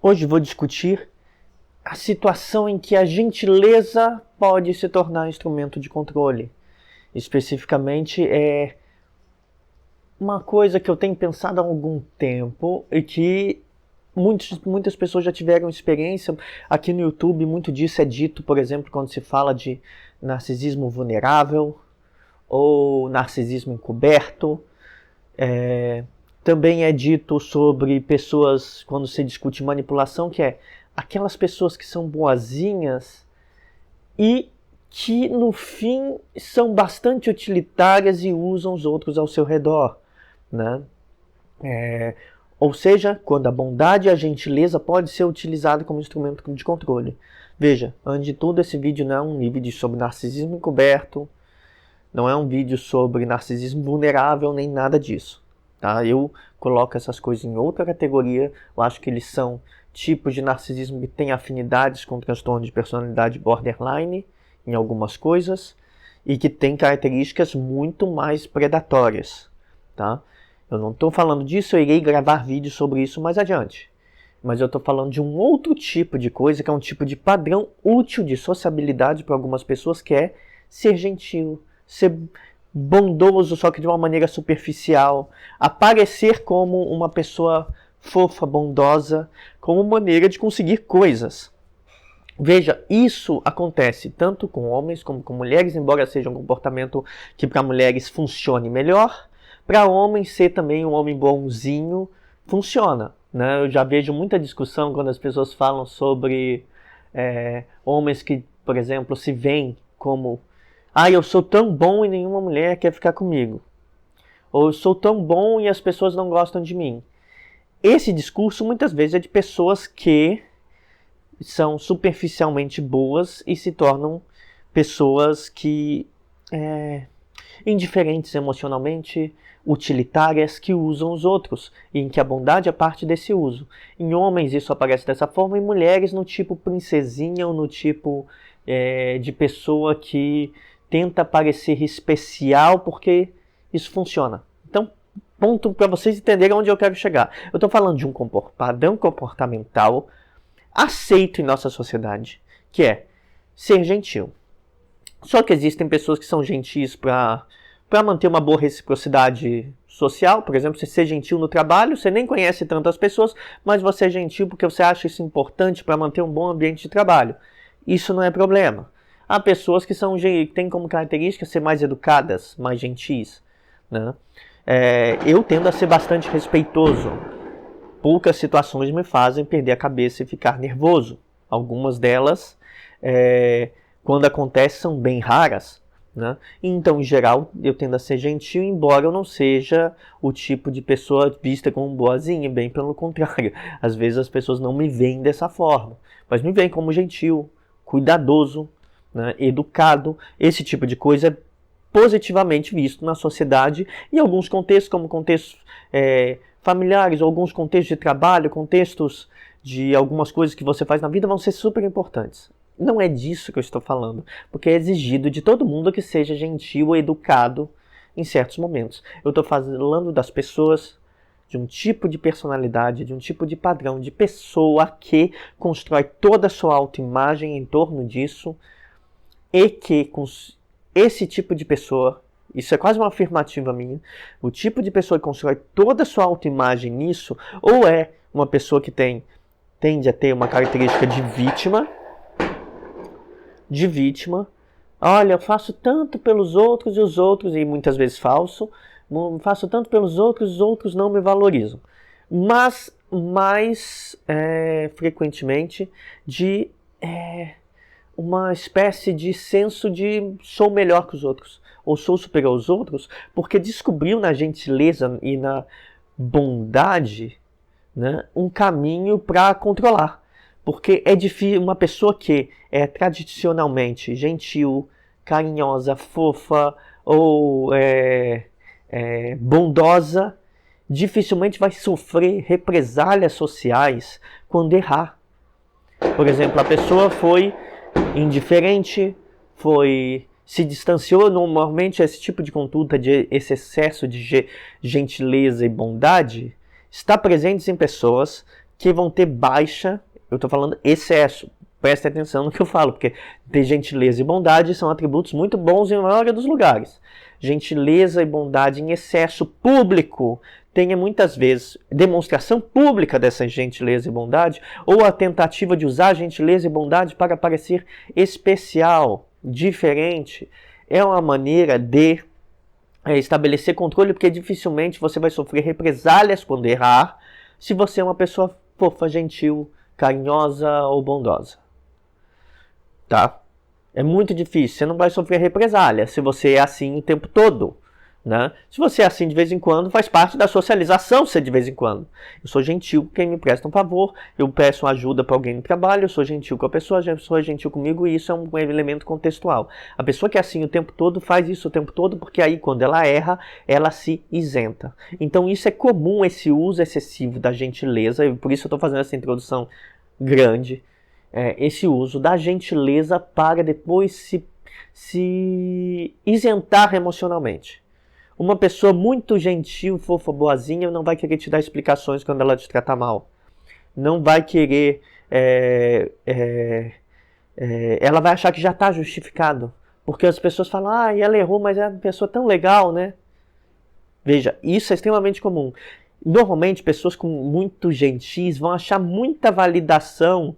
Hoje vou discutir a situação em que a gentileza pode se tornar instrumento de controle. Especificamente é uma coisa que eu tenho pensado há algum tempo e que muitas pessoas já tiveram experiência. Aqui no YouTube muito disso é dito, por exemplo, quando se fala de narcisismo vulnerável ou narcisismo encoberto. Também é dito sobre pessoas, quando se discute manipulação, que é aquelas pessoas que são boazinhas e que no fim são bastante utilitárias e usam os outros ao seu redor, né? Ou seja, quando a bondade e a gentileza pode ser utilizada como instrumento de controle. Veja, antes de tudo, esse vídeo não é um vídeo sobre narcisismo encoberto, não é um vídeo sobre narcisismo vulnerável, nem nada disso. Tá? Eu coloco essas coisas em outra categoria. Eu acho que eles são tipos de narcisismo que têm afinidades com transtorno de personalidade borderline em algumas coisas e que têm características muito mais predatórias. Tá? Eu não estou falando disso, eu irei gravar vídeos sobre isso mais adiante. Mas eu estou falando de um outro tipo de coisa, que é um tipo de padrão útil de sociabilidade para algumas pessoas, que é ser gentil, ser bondoso, só que de uma maneira superficial, aparecer como uma pessoa fofa, bondosa, como maneira de conseguir coisas. Veja, isso acontece tanto com homens como com mulheres, embora seja um comportamento que para mulheres funcione melhor, para homens ser também um homem bonzinho funciona. Né? Eu já vejo muita discussão quando as pessoas falam sobre homens que, por exemplo, se veem como eu sou tão bom e nenhuma mulher quer ficar comigo. Ou eu sou tão bom e as pessoas não gostam de mim. Esse discurso muitas vezes é de pessoas que são superficialmente boas e se tornam pessoas que indiferentes emocionalmente, utilitárias, que usam os outros, e em que a bondade é parte desse uso. Em homens isso aparece dessa forma, em mulheres no tipo princesinha ou no tipo de pessoa que tenta parecer especial porque isso funciona. Então, ponto para vocês entenderem onde eu quero chegar. Eu estou falando de um padrão comportamental aceito em nossa sociedade, que é ser gentil. Só que existem pessoas que são gentis para manter uma boa reciprocidade social. Por exemplo, você ser gentil no trabalho, você nem conhece tantas pessoas, mas você é gentil porque você acha isso importante para manter um bom ambiente de trabalho. Isso não é problema. Há pessoas que têm como característica ser mais educadas, mais gentis. Né? Eu tendo a ser bastante respeitoso. Poucas situações me fazem perder a cabeça e ficar nervoso. Algumas delas, quando acontecem, são bem raras. Né? Então, em geral, eu tendo a ser gentil, embora eu não seja o tipo de pessoa vista como boazinha, bem pelo contrário. Às vezes as pessoas não me veem dessa forma, mas me veem como gentil, cuidadoso, né, educado. Esse tipo de coisa é positivamente visto na sociedade em alguns contextos, como contextos familiares, ou alguns contextos de trabalho, contextos de algumas coisas que você faz na vida vão ser super importantes. Não é disso que eu estou falando, porque é exigido de todo mundo que seja gentil ou educado em certos momentos. Eu estou falando das pessoas, de um tipo de personalidade, de um tipo de padrão, de pessoa que constrói toda a sua autoimagem em torno disso, e que com esse tipo de pessoa, isso é quase uma afirmativa minha, o tipo de pessoa que constrói toda a sua autoimagem nisso, ou é uma pessoa que tende a ter uma característica de vítima, olha, eu faço tanto pelos outros e os outros, e muitas vezes falso, faço tanto pelos outros e os outros não me valorizam. Mas mais frequentemente de uma espécie de senso de sou melhor que os outros, ou sou superior aos outros, porque descobriu na gentileza e na bondade, né, um caminho para controlar. Porque é difícil, uma pessoa que é tradicionalmente gentil, carinhosa, fofa ou bondosa, dificilmente vai sofrer represálias sociais quando errar. Por exemplo, a pessoa foi indiferente, se distanciou. Normalmente esse tipo de conduta, esse excesso de gentileza e bondade está presente em pessoas que vão ter baixa, eu estou falando excesso, preste atenção no que eu falo, porque ter gentileza e bondade são atributos muito bons em maioria dos lugares. Gentileza e bondade em excesso público, tenha muitas vezes demonstração pública dessa gentileza e bondade, ou a tentativa de usar gentileza e bondade para parecer especial, diferente, é uma maneira de estabelecer controle, porque dificilmente você vai sofrer represálias quando errar, se você é uma pessoa fofa, gentil, carinhosa ou bondosa. Tá? É muito difícil, você não vai sofrer represália se você é assim o tempo todo. Né? Se você é assim de vez em quando, faz parte da socialização ser de vez em quando. Eu sou gentil com quem me presta um favor, eu peço ajuda para alguém no trabalho, eu sou gentil com a pessoa é gentil comigo, e isso é um elemento contextual. A pessoa que é assim o tempo todo faz isso o tempo todo, porque aí quando ela erra, ela se isenta. Então isso é comum, esse uso excessivo da gentileza, e por isso eu estou fazendo essa introdução grande, esse uso da gentileza para depois se isentar emocionalmente. Uma pessoa muito gentil, fofa, boazinha, não vai querer te dar explicações quando ela te tratar mal. Não vai querer... ela vai achar que já está justificado. Porque as pessoas falam, ela errou, mas é uma pessoa tão legal, né? Veja, isso é extremamente comum. Normalmente, pessoas muito gentis vão achar muita validação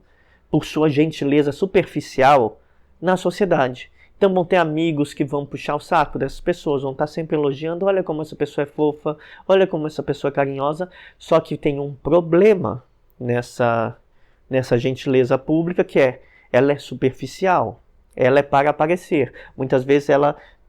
por sua gentileza superficial na sociedade. Então vão ter amigos que vão puxar o saco dessas pessoas, vão estar sempre elogiando, olha como essa pessoa é fofa, olha como essa pessoa é carinhosa, só que tem um problema nessa gentileza pública, que ela é superficial, ela é para aparecer. Muitas vezes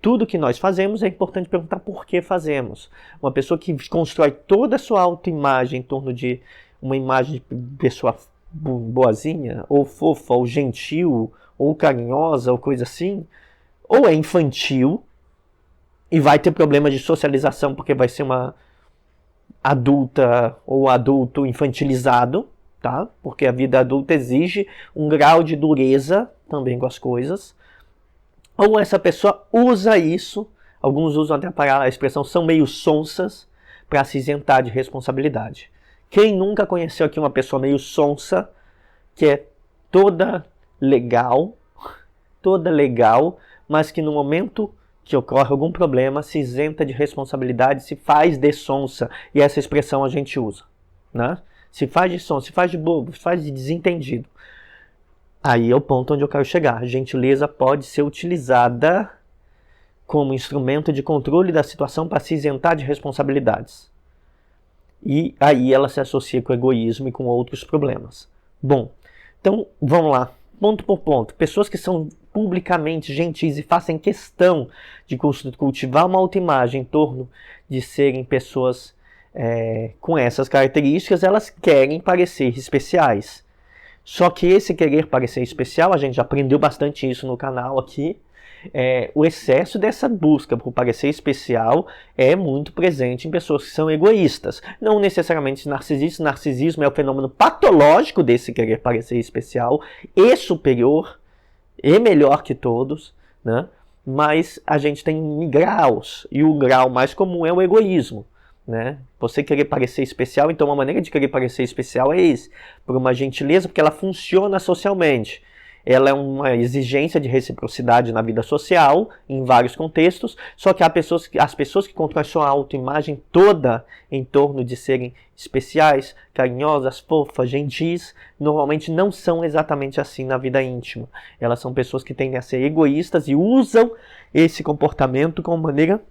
tudo que nós fazemos é importante perguntar por que fazemos. Uma pessoa que constrói toda a sua autoimagem em torno de uma imagem de pessoa boazinha, ou fofa, ou gentil, ou carinhosa, ou coisa assim, ou é infantil e vai ter problema de socialização porque vai ser uma adulta ou adulto infantilizado, tá? Porque a vida adulta exige um grau de dureza também com as coisas. Ou essa pessoa usa isso, alguns usam até a expressão são meio sonsas, para se isentar de responsabilidade. Quem nunca conheceu aqui uma pessoa meio sonsa, que é toda legal, mas que no momento que ocorre algum problema se isenta de responsabilidade, se faz de sonsa, e essa expressão a gente usa, né? Se faz de sonsa, se faz de bobo, se faz de desentendido. Aí é o ponto onde eu quero chegar. A gentileza pode ser utilizada como instrumento de controle da situação para se isentar de responsabilidades. E aí ela se associa com o egoísmo e com outros problemas. Bom, então vamos lá, ponto por ponto. Pessoas que são publicamente gentis e fazem questão de cultivar uma autoimagem em torno de serem pessoas com essas características, elas querem parecer especiais. Só que esse querer parecer especial, a gente já aprendeu bastante isso no canal aqui, o excesso dessa busca por parecer especial é muito presente em pessoas que são egoístas. Não necessariamente narcisistas. Narcisismo é o fenômeno patológico desse querer parecer especial e superior e melhor que todos, né? Mas a gente tem graus, e o grau mais comum é o egoísmo. Né? Você querer parecer especial, então uma maneira de querer parecer especial é isso, por uma gentileza, porque ela funciona socialmente. Ela é uma exigência de reciprocidade na vida social, em vários contextos, só que as pessoas que constroem sua autoimagem toda em torno de serem especiais, carinhosas, fofas, gentis, normalmente não são exatamente assim na vida íntima. Elas são pessoas que tendem a ser egoístas e usam esse comportamento como maneira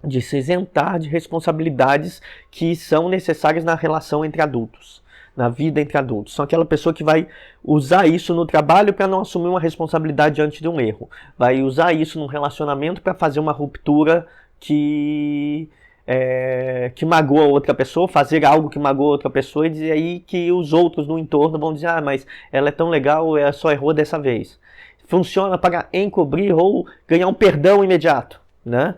de se isentar de responsabilidades que são necessárias na relação entre adultos, na vida entre adultos. São aquela pessoa que vai usar isso no trabalho para não assumir uma responsabilidade diante de um erro. Vai usar isso num relacionamento para fazer uma ruptura que magoa outra pessoa, fazer algo que magoa outra pessoa, e dizer aí que os outros no entorno vão dizer, mas ela é tão legal, ela só errou dessa vez. Funciona para encobrir ou ganhar um perdão imediato, né?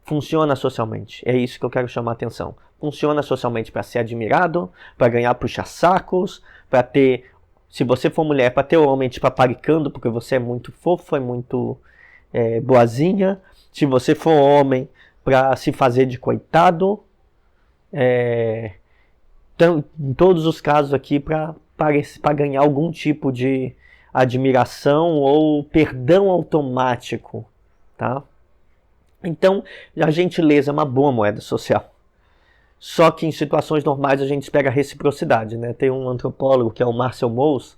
Funciona socialmente, é isso que eu quero chamar a atenção. Funciona socialmente para ser admirado, para ganhar puxa-sacos, para ter, se você for mulher, para ter o homem te paparicando porque você é muito fofa, é muito boazinha. Se você for homem, para se fazer de coitado, em todos os casos aqui para ganhar algum tipo de admiração ou perdão automático, tá? Então, a gentileza é uma boa moeda social. Só que em situações normais a gente espera reciprocidade, né? Tem um antropólogo que é o Marcel Mauss,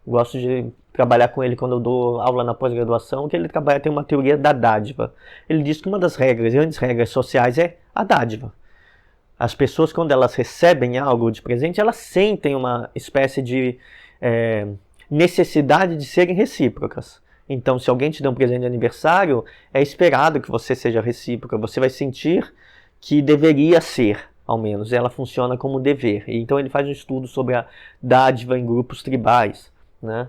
gosto de trabalhar com ele quando eu dou aula na pós-graduação, que ele tem uma teoria da dádiva. Ele diz que uma das grandes regras sociais é a dádiva. As pessoas, quando elas recebem algo de presente, elas sentem uma espécie de necessidade de serem recíprocas. Então, se alguém te der um presente de aniversário, é esperado que você seja recíproca. Você vai sentir que deveria ser, ao menos. Ela funciona como dever. Então, ele faz um estudo sobre a dádiva em grupos tribais, né?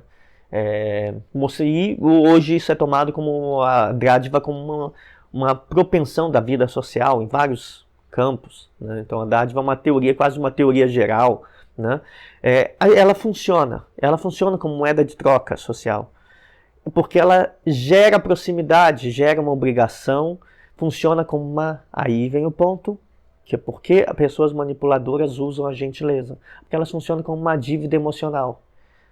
E hoje isso é tomado como a dádiva como uma propensão da vida social em vários campos, né? Então a dádiva é uma teoria, quase uma teoria geral, né? Ela funciona como moeda de troca social, porque ela gera proximidade, gera uma obrigação, funciona como aí vem o ponto, que é porque as pessoas manipuladoras usam a gentileza, porque elas funcionam como uma dívida emocional.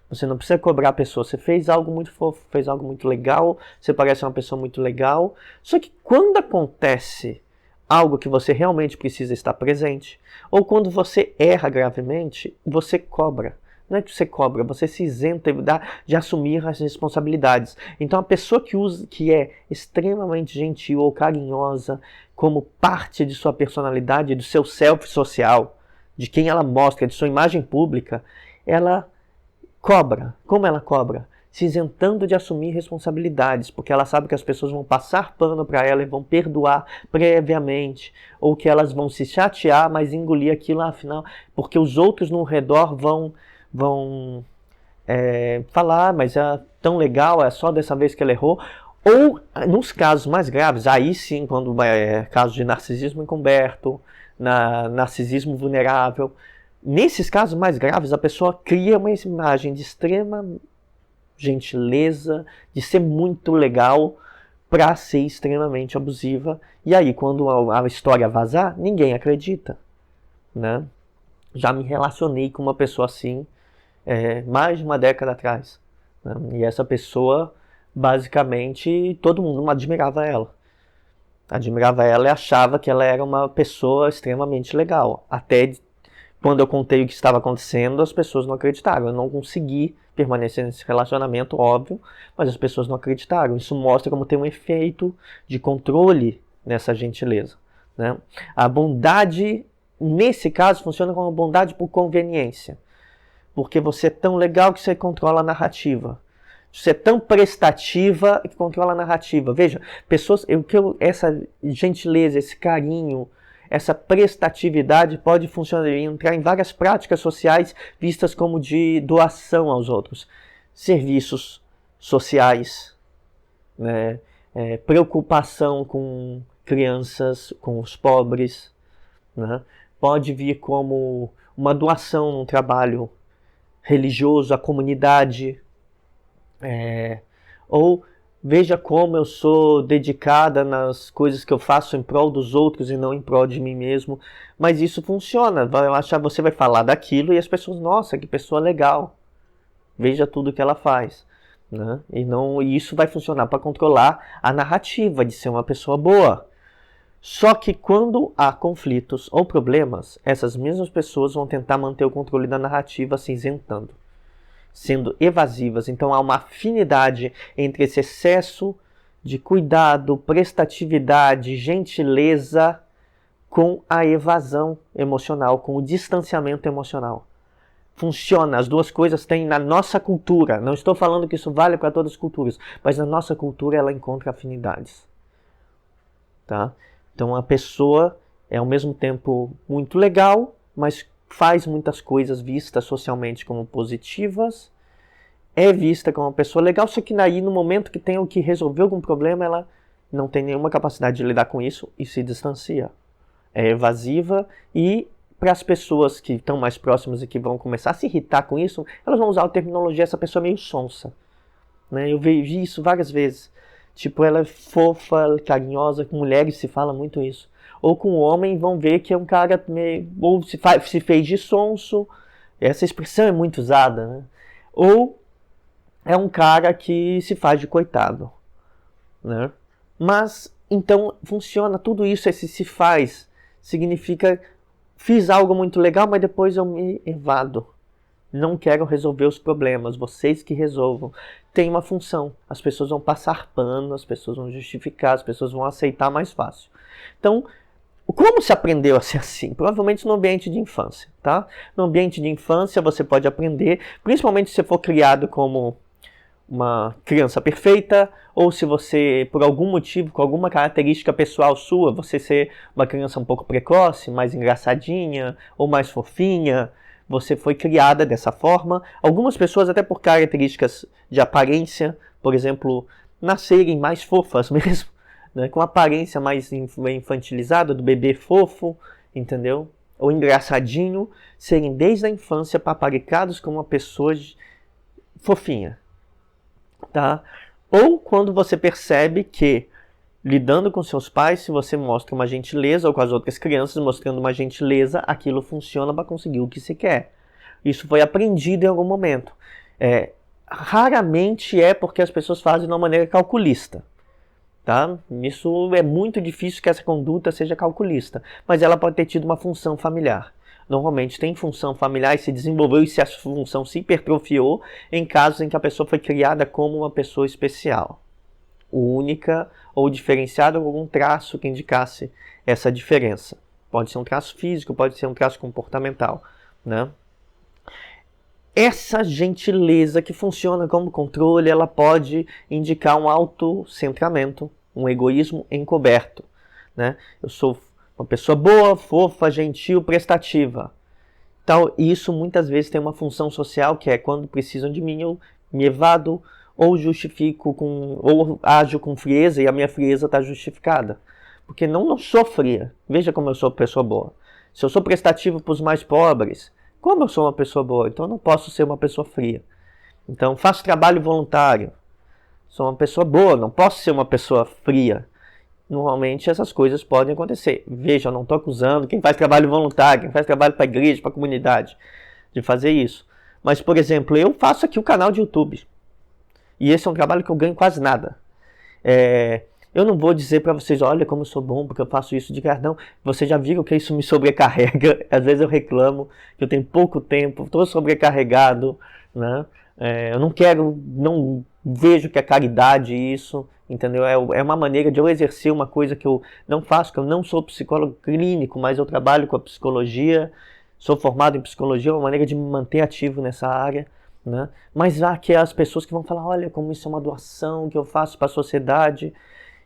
Você não precisa cobrar a pessoa. Você fez algo muito fofo, fez algo muito legal, você parece uma pessoa muito legal. Só que quando acontece algo que você realmente precisa estar presente, ou quando você erra gravemente, você cobra. Não é que você cobra, você se isenta de assumir as responsabilidades. Então a pessoa que é extremamente gentil ou carinhosa como parte de sua personalidade, do seu self social, de quem ela mostra, de sua imagem pública, ela cobra. Como ela cobra? Se isentando de assumir responsabilidades, porque ela sabe que as pessoas vão passar pano para ela e vão perdoar previamente, ou que elas vão se chatear, mas engolir aquilo afinal, porque os outros no redor vão falar, mas é tão legal, é só dessa vez que ela errou. Ou, nos casos mais graves, aí sim, quando é caso de narcisismo encoberto, narcisismo vulnerável, nesses casos mais graves, a pessoa cria uma imagem de extrema gentileza, de ser muito legal, para ser extremamente abusiva. E aí, quando a história vazar, ninguém acredita, né? Já me relacionei com uma pessoa assim, mais de uma década atrás, né? E essa pessoa, basicamente, todo mundo admirava ela. Admirava ela e achava que ela era uma pessoa extremamente legal. Até quando eu contei o que estava acontecendo, as pessoas não acreditaram. Eu não consegui permanecer nesse relacionamento, óbvio, mas as pessoas não acreditaram. Isso mostra como tem um efeito de controle nessa gentileza, né? A bondade, nesse caso, funciona como bondade por conveniência. Porque você é tão legal que você controla a narrativa. Você é tão prestativa que controla a narrativa. Veja, essa gentileza, esse carinho, essa prestatividade pode funcionar e entrar em várias práticas sociais vistas como de doação aos outros. Serviços sociais, né? Preocupação com crianças, com os pobres, né? Pode vir como uma doação num trabalho religioso à comunidade, ou veja como eu sou dedicada nas coisas que eu faço em prol dos outros e não em prol de mim mesmo. Mas isso funciona. Você vai falar daquilo e as pessoas, nossa, que pessoa legal. Veja tudo que ela faz, né? E isso vai funcionar para controlar a narrativa de ser uma pessoa boa. Só que quando há conflitos ou problemas, essas mesmas pessoas vão tentar manter o controle da narrativa se isentando, sendo evasivas. Então há uma afinidade entre esse excesso de cuidado, prestatividade, gentileza com a evasão emocional, com o distanciamento emocional. Funciona, as duas coisas têm na nossa cultura. Não estou falando que isso vale para todas as culturas, mas na nossa cultura ela encontra afinidades, tá? Então a pessoa é ao mesmo tempo muito legal, mas faz muitas coisas vistas socialmente como positivas, é vista como uma pessoa legal, só que aí no momento que tem que resolver algum problema, ela não tem nenhuma capacidade de lidar com isso e se distancia. É evasiva e para as pessoas que estão mais próximas e que vão começar a se irritar com isso, elas vão usar a terminologia, essa pessoa é meio sonsa, né? Eu vi isso várias vezes. Tipo, ela é fofa, carinhosa, com mulheres se fala muito isso. ou com o homem vão ver que é um cara meio, ou se fez de sonso, essa expressão é muito usada, né? Ou é um cara que se faz de coitado, né? Mas, então, funciona tudo isso, esse se faz, significa, fiz algo muito legal, mas depois eu me evado. Não quero resolver os problemas, vocês que resolvam. Tem uma função, as pessoas vão passar pano, as pessoas vão justificar, as pessoas vão aceitar mais fácil. Então, como se aprendeu a ser assim? Provavelmente no ambiente de infância, tá? No ambiente de infância você pode aprender, principalmente se você for criado como uma criança perfeita, ou se você, por algum motivo, com alguma característica pessoal sua, você ser uma criança um pouco precoce, mais engraçadinha, ou mais fofinha, você foi criada dessa forma. Algumas pessoas, até por características de aparência, por exemplo, nascerem mais fofas mesmo, né, com aparência mais infantilizada, do bebê fofo, entendeu? Ou engraçadinho, serem desde a infância paparicados como uma pessoa fofinha, tá? Ou quando você percebe que, lidando com seus pais, se você mostra uma gentileza, ou com as outras crianças mostrando uma gentileza, aquilo funciona para conseguir o que se quer. Isso foi aprendido em algum momento. Raramente é porque as pessoas fazem de uma maneira calculista. Tá? Isso é muito difícil que essa conduta seja calculista, mas ela pode ter tido uma função familiar. Normalmente tem função familiar e se desenvolveu e se a função se hipertrofiou em casos em que a pessoa foi criada como uma pessoa especial, única ou diferenciada com algum traço que indicasse essa diferença. Pode ser um traço físico, pode ser um traço comportamental, né? Essa gentileza que funciona como controle, ela pode indicar um autocentramento, um egoísmo encoberto, né? Eu sou uma pessoa boa, fofa, gentil, prestativa. Então, isso muitas vezes tem uma função social, que é quando precisam de mim, eu me evado ou justifico ou ajo com frieza e a minha frieza está justificada. Porque não sou fria. Veja como eu sou pessoa boa. Se eu sou prestativo para os mais pobres, como eu sou uma pessoa boa? Então eu não posso ser uma pessoa fria. Então faço trabalho voluntário. Sou uma pessoa boa, não posso ser uma pessoa fria. Normalmente essas coisas podem acontecer. Veja, eu não estou acusando quem faz trabalho voluntário, quem faz trabalho para a igreja, para a comunidade, de fazer isso. Mas, por exemplo, eu faço aqui o canal de YouTube. E esse é um trabalho que eu ganho quase nada. Eu não vou dizer para vocês, olha como eu sou bom porque eu faço isso de graça. Não, vocês já viram que isso me sobrecarrega. Às vezes eu reclamo que eu tenho pouco tempo, estou sobrecarregado, né? Eu não vejo que é caridade isso, entendeu? É uma maneira de eu exercer uma coisa que eu não faço, que eu não sou psicólogo clínico, mas eu trabalho com a psicologia, sou formado em psicologia, é uma maneira de me manter ativo nessa área, né? Mas há que as pessoas que vão falar, olha como isso é uma doação que eu faço para a sociedade,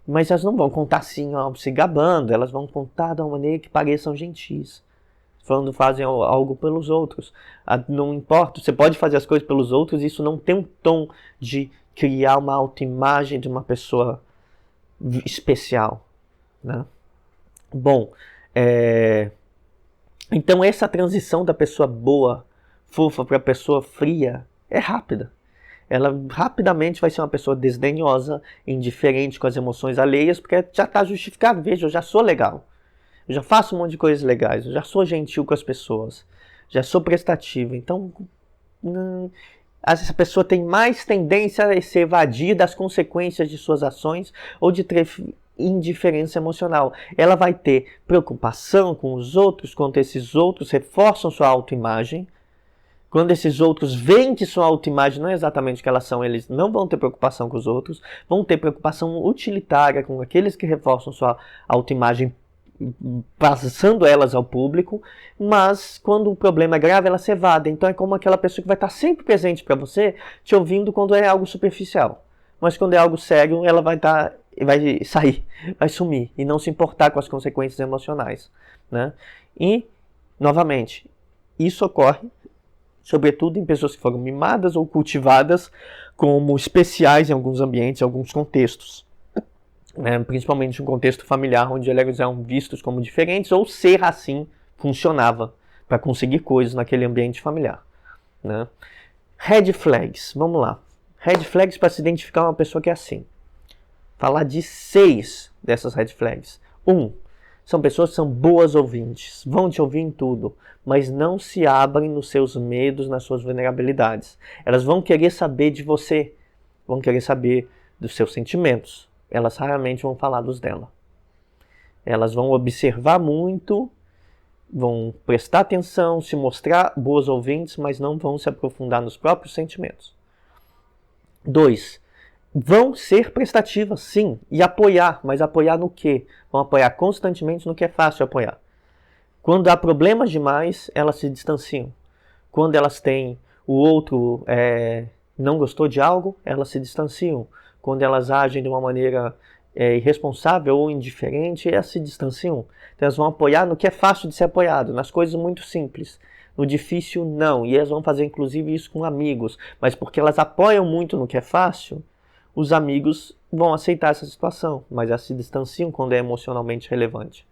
mas elas não vão contar assim, ó, se gabando, elas vão contar de uma maneira que pareçam gentis, quando fazem algo pelos outros. Não importa, você pode fazer as coisas pelos outros, isso não tem um tom de criar uma autoimagem de uma pessoa especial, né? Bom, então essa transição da pessoa boa, fofa, para a pessoa fria é rápida. Ela rapidamente vai ser uma pessoa desdenhosa, indiferente com as emoções alheias, porque já está justificado. Veja, eu já sou legal. Eu já faço um monte de coisas legais. Eu já sou gentil com as pessoas. Já sou prestativo. Então, essa pessoa tem mais tendência a se evadir das consequências de suas ações ou de ter indiferença emocional. Ela vai ter preocupação com os outros, quando esses outros reforçam sua autoimagem. Quando esses outros veem que sua autoimagem não é exatamente o que elas são, eles não vão ter preocupação com os outros, vão ter preocupação utilitária com aqueles que reforçam sua autoimagem, passando elas ao público, mas quando o problema é grave, elas se evadem. Então é como aquela pessoa que vai estar sempre presente para você, te ouvindo quando é algo superficial. Mas quando é algo sério, ela vai sair, vai sumir e não se importar com as consequências emocionais, né? E, novamente, isso ocorre sobretudo em pessoas que foram mimadas ou cultivadas como especiais em alguns ambientes, em alguns contextos. Principalmente um contexto familiar, onde eles eram vistos como diferentes, ou ser assim funcionava para conseguir coisas naquele ambiente familiar, né? Red flags, vamos lá. Red flags para se identificar uma pessoa que é assim. Falar de 6 dessas red flags. 1. São pessoas que são boas ouvintes, vão te ouvir em tudo, mas não se abrem nos seus medos, nas suas vulnerabilidades. Elas vão querer saber de você, vão querer saber dos seus sentimentos. Elas raramente vão falar dos dela. Elas vão observar muito, vão prestar atenção, se mostrar boas ouvintes, mas não vão se aprofundar nos próprios sentimentos. 2. Vão ser prestativas, sim, e apoiar, mas apoiar no quê? Vão apoiar constantemente no que é fácil apoiar. Quando há problemas demais, elas se distanciam. Quando elas têm o outro não gostou de algo, elas se distanciam. Quando elas agem de uma maneira irresponsável ou indiferente, elas se distanciam. Então elas vão apoiar no que é fácil de ser apoiado, nas coisas muito simples. No difícil, não. E elas vão fazer inclusive isso com amigos. Mas porque elas apoiam muito no que é fácil, os amigos vão aceitar essa situação, mas elas se distanciam quando é emocionalmente relevante.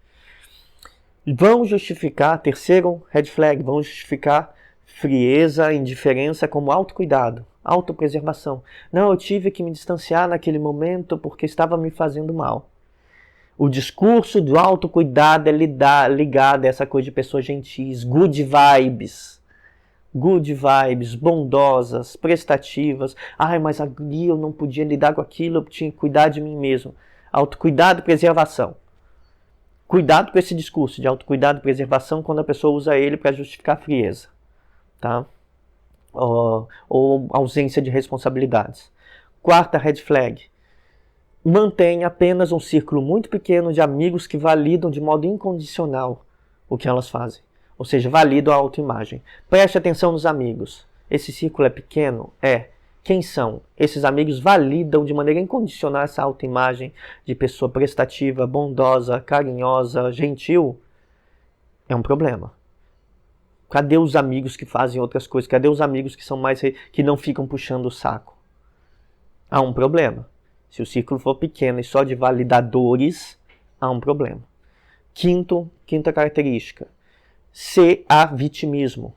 Vão justificar, terceiro red flag, vão justificar frieza, indiferença como autocuidado, autopreservação. Não, eu tive que me distanciar naquele momento porque estava me fazendo mal. O discurso do autocuidado é ligado a essa coisa de pessoas gentis, good vibes, bondosas, prestativas. Ai, mas ali eu não podia lidar com aquilo, eu tinha que cuidar de mim mesmo. Autocuidado e preservação. Cuidado com esse discurso de autocuidado e preservação quando a pessoa usa ele para justificar frieza, tá? Ou ausência de responsabilidades. Quarta red flag. Mantém apenas um círculo muito pequeno de amigos que validam de modo incondicional o que elas fazem. Ou seja, validam a autoimagem. Preste atenção nos amigos. Esse círculo é pequeno? É. Quem são? Esses amigos validam de maneira incondicional essa autoimagem de pessoa prestativa, bondosa, carinhosa, gentil? É um problema. Cadê os amigos que fazem outras coisas? Cadê os amigos que não ficam puxando o saco? Há um problema. Se o círculo for pequeno e só de validadores, há um problema. Quinta característica. Se há vitimismo.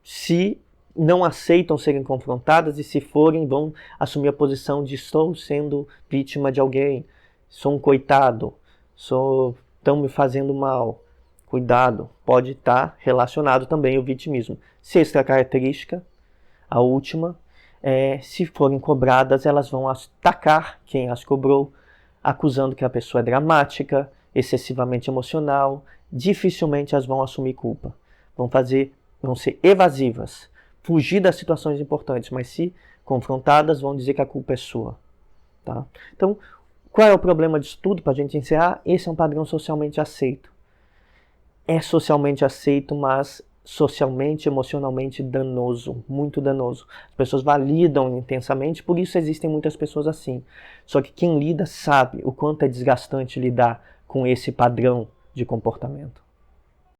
Se não aceitam serem confrontadas e se forem, vão assumir a posição de estou sendo vítima de alguém, sou um coitado, estão me fazendo mal. Cuidado, pode estar relacionado também ao vitimismo. Sexta característica, a última, se forem cobradas, elas vão atacar quem as cobrou, acusando que a pessoa é dramática, excessivamente emocional, dificilmente elas vão assumir culpa. Vão ser evasivas, fugir das situações importantes, mas se confrontadas vão dizer que a culpa é sua. Tá? Então, qual é o problema disso tudo? Para a gente encerrar, esse é um padrão socialmente aceito. É socialmente aceito, mas socialmente, emocionalmente danoso, muito danoso. As pessoas validam intensamente, por isso existem muitas pessoas assim. Só que quem lida sabe o quanto é desgastante lidar com esse padrão de comportamento.